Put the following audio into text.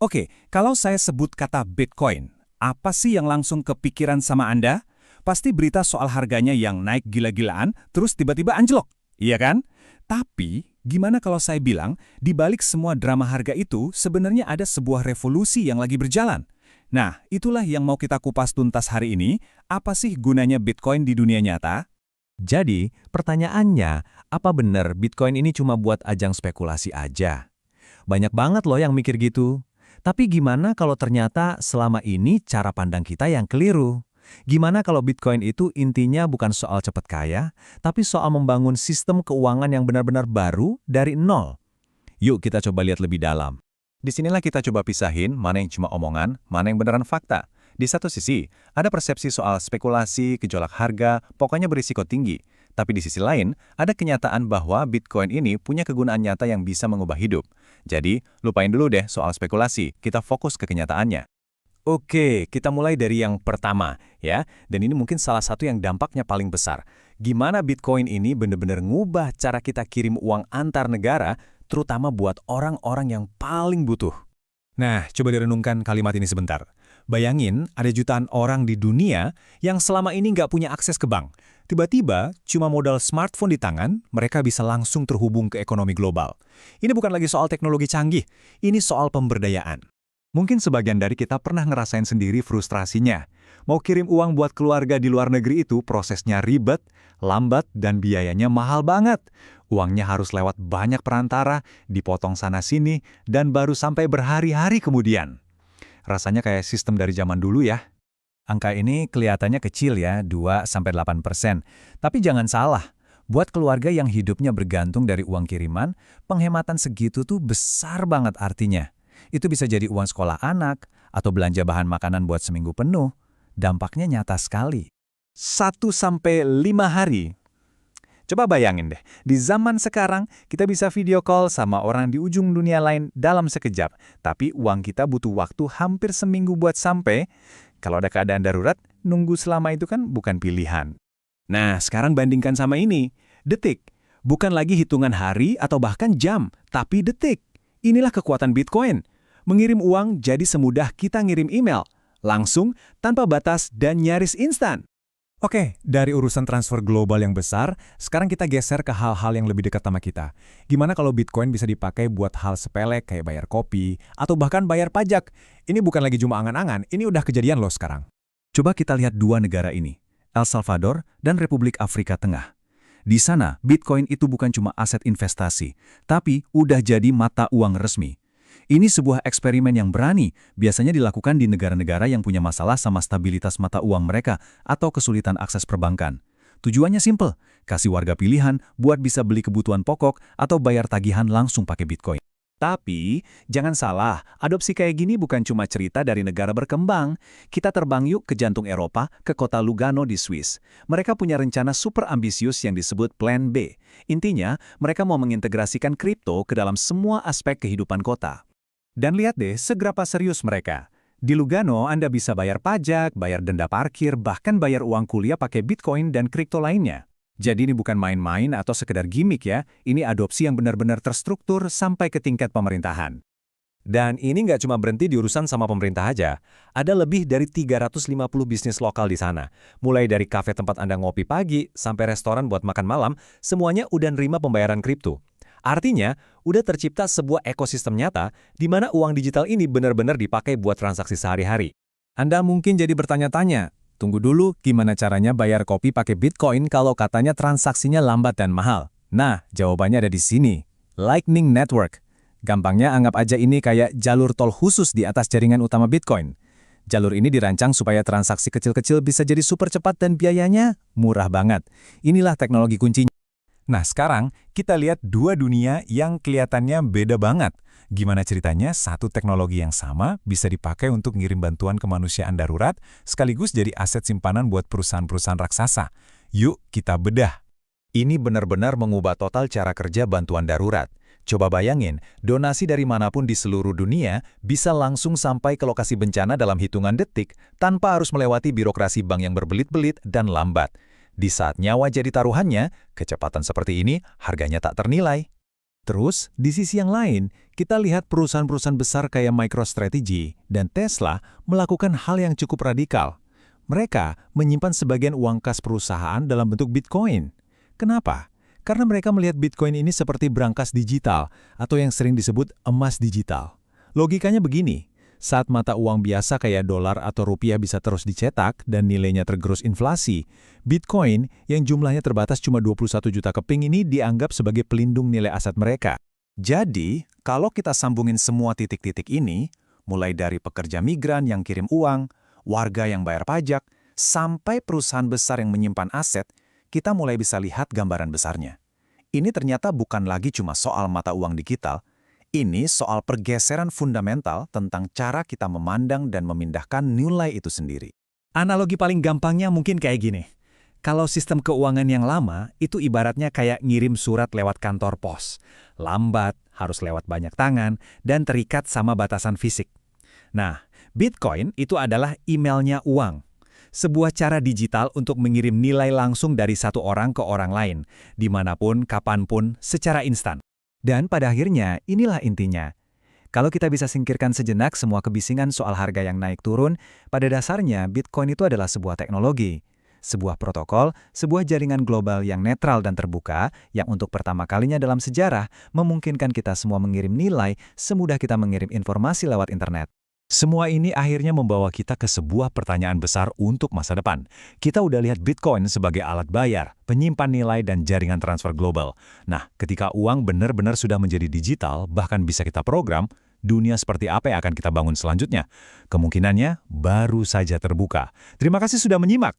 Oke, kalau saya sebut kata Bitcoin, apa sih yang langsung kepikiran sama Anda? Pasti berita soal harganya yang naik gila-gilaan, terus tiba-tiba anjlok, iya kan? Tapi, gimana kalau saya bilang, di balik semua drama harga itu, sebenarnya ada sebuah revolusi yang lagi berjalan. Nah, itulah yang mau kita kupas tuntas hari ini. Apa sih gunanya Bitcoin di dunia nyata? Jadi, pertanyaannya, apa benar Bitcoin ini cuma buat ajang spekulasi aja? Banyak banget loh yang mikir gitu. Tapi gimana kalau ternyata selama ini cara pandang kita yang keliru? Gimana kalau Bitcoin itu intinya bukan soal cepat kaya, tapi soal membangun sistem keuangan yang benar-benar baru dari nol? Yuk kita coba lihat lebih dalam. Disinilah kita coba pisahin mana yang cuma omongan, mana yang beneran fakta. Di satu sisi, ada persepsi soal spekulasi, gejolak harga, pokoknya berisiko tinggi. Tapi di sisi lain, ada kenyataan bahwa Bitcoin ini punya kegunaan nyata yang bisa mengubah hidup. Jadi, lupain dulu deh soal spekulasi, kita fokus ke kenyataannya. Oke, kita mulai dari yang pertama, ya. Dan ini mungkin salah satu yang dampaknya paling besar. Gimana Bitcoin ini benar-benar ngubah cara kita kirim uang antar negara, terutama buat orang-orang yang paling butuh. Nah, coba direnungkan kalimat ini sebentar. Bayangin ada jutaan orang di dunia yang selama ini nggak punya akses ke bank. Tiba-tiba, cuma modal smartphone di tangan, mereka bisa langsung terhubung ke ekonomi global. Ini bukan lagi soal teknologi canggih, ini soal pemberdayaan. Mungkin sebagian dari kita pernah ngerasain sendiri frustrasinya. Mau kirim uang buat keluarga di luar negeri itu prosesnya ribet, lambat, dan biayanya mahal banget. Uangnya harus lewat banyak perantara, dipotong sana-sini, dan baru sampai berhari-hari kemudian. Rasanya kayak sistem dari zaman dulu ya. Angka ini kelihatannya kecil ya, 2-8%. Tapi jangan salah, buat keluarga yang hidupnya bergantung dari uang kiriman, penghematan segitu tuh besar banget artinya. Itu bisa jadi uang sekolah anak, atau belanja bahan makanan buat seminggu penuh. Dampaknya nyata sekali. 1-5 hari. Coba bayangin deh, di zaman sekarang kita bisa video call sama orang di ujung dunia lain dalam sekejap. Tapi uang kita butuh waktu hampir seminggu buat sampai. Kalau ada keadaan darurat, nunggu selama itu kan bukan pilihan. Nah, sekarang bandingkan sama ini. Detik. Bukan lagi hitungan hari atau bahkan jam, tapi detik. Inilah kekuatan Bitcoin. Mengirim uang jadi semudah kita ngirim email. Langsung, tanpa batas, dan nyaris instan. Oke, dari urusan transfer global yang besar, sekarang kita geser ke hal-hal yang lebih dekat sama kita. Gimana kalau Bitcoin bisa dipakai buat hal sepele kayak bayar kopi, atau bahkan bayar pajak? Ini bukan lagi cuma angan-angan, ini udah kejadian loh sekarang. Coba kita lihat dua negara ini, El Salvador dan Republik Afrika Tengah. Di sana, Bitcoin itu bukan cuma aset investasi, tapi udah jadi mata uang resmi. Ini sebuah eksperimen yang berani, biasanya dilakukan di negara-negara yang punya masalah sama stabilitas mata uang mereka atau kesulitan akses perbankan. Tujuannya simple, kasih warga pilihan buat bisa beli kebutuhan pokok atau bayar tagihan langsung pakai Bitcoin. Tapi, jangan salah, adopsi kayak gini bukan cuma cerita dari negara berkembang. Kita terbang yuk ke jantung Eropa, ke kota Lugano di Swiss. Mereka punya rencana super ambisius yang disebut Plan B. Intinya, mereka mau mengintegrasikan kripto ke dalam semua aspek kehidupan kota. Dan lihat deh seberapa serius mereka. Di Lugano, Anda bisa bayar pajak, bayar denda parkir, bahkan bayar uang kuliah pakai Bitcoin dan kripto lainnya. Jadi ini bukan main-main atau sekedar gimmick ya, ini adopsi yang benar-benar terstruktur sampai ke tingkat pemerintahan. Dan ini nggak cuma berhenti di urusan sama pemerintah aja. Ada lebih dari 350 bisnis lokal di sana. Mulai dari kafe tempat Anda ngopi pagi, sampai restoran buat makan malam, semuanya udah nerima pembayaran kripto. Artinya, udah tercipta sebuah ekosistem nyata di mana uang digital ini benar-benar dipakai buat transaksi sehari-hari. Anda mungkin jadi bertanya-tanya, tunggu dulu gimana caranya bayar kopi pakai Bitcoin kalau katanya transaksinya lambat dan mahal? Nah, jawabannya ada di sini. Lightning Network. Gampangnya anggap aja ini kayak jalur tol khusus di atas jaringan utama Bitcoin. Jalur ini dirancang supaya transaksi kecil-kecil bisa jadi super cepat dan biayanya murah banget. Inilah teknologi kuncinya. Nah, sekarang kita lihat dua dunia yang kelihatannya beda banget. Gimana ceritanya satu teknologi yang sama bisa dipakai untuk ngirim bantuan kemanusiaan darurat, sekaligus jadi aset simpanan buat perusahaan-perusahaan raksasa. Yuk kita bedah. Ini benar-benar mengubah total cara kerja bantuan darurat. Coba bayangin, donasi dari manapun di seluruh dunia bisa langsung sampai ke lokasi bencana dalam hitungan detik tanpa harus melewati birokrasi bank yang berbelit-belit dan lambat. Di saat nyawa jadi taruhannya, kecepatan seperti ini harganya tak ternilai. Terus, di sisi yang lain, kita lihat perusahaan-perusahaan besar kayak MicroStrategy dan Tesla melakukan hal yang cukup radikal. Mereka menyimpan sebagian uang kas perusahaan dalam bentuk Bitcoin. Kenapa? Karena mereka melihat Bitcoin ini seperti brankas digital atau yang sering disebut emas digital. Logikanya begini, saat mata uang biasa kayak dolar atau rupiah bisa terus dicetak dan nilainya tergerus inflasi, Bitcoin yang jumlahnya terbatas cuma 21 juta keping ini dianggap sebagai pelindung nilai aset mereka. Jadi, kalau kita sambungin semua titik-titik ini, mulai dari pekerja migran yang kirim uang, warga yang bayar pajak, sampai perusahaan besar yang menyimpan aset, kita mulai bisa lihat gambaran besarnya. Ini ternyata bukan lagi cuma soal mata uang digital, ini soal pergeseran fundamental tentang cara kita memandang dan memindahkan nilai itu sendiri. Analogi paling gampangnya mungkin kayak gini. Kalau sistem keuangan yang lama, itu ibaratnya kayak ngirim surat lewat kantor pos. Lambat, harus lewat banyak tangan, dan terikat sama batasan fisik. Nah, Bitcoin itu adalah emailnya uang. Sebuah cara digital untuk mengirim nilai langsung dari satu orang ke orang lain, dimanapun, kapanpun, secara instan. Dan pada akhirnya, inilah intinya. Kalau kita bisa singkirkan sejenak semua kebisingan soal harga yang naik turun, pada dasarnya Bitcoin itu adalah sebuah teknologi. Sebuah protokol, sebuah jaringan global yang netral dan terbuka, yang untuk pertama kalinya dalam sejarah memungkinkan kita semua mengirim nilai semudah kita mengirim informasi lewat internet. Semua ini akhirnya membawa kita ke sebuah pertanyaan besar untuk masa depan. Kita udah lihat Bitcoin sebagai alat bayar, penyimpan nilai, dan jaringan transfer global. Nah, ketika uang benar-benar sudah menjadi digital, bahkan bisa kita program, dunia seperti apa yang akan kita bangun selanjutnya? Kemungkinannya baru saja terbuka. Terima kasih sudah menyimak.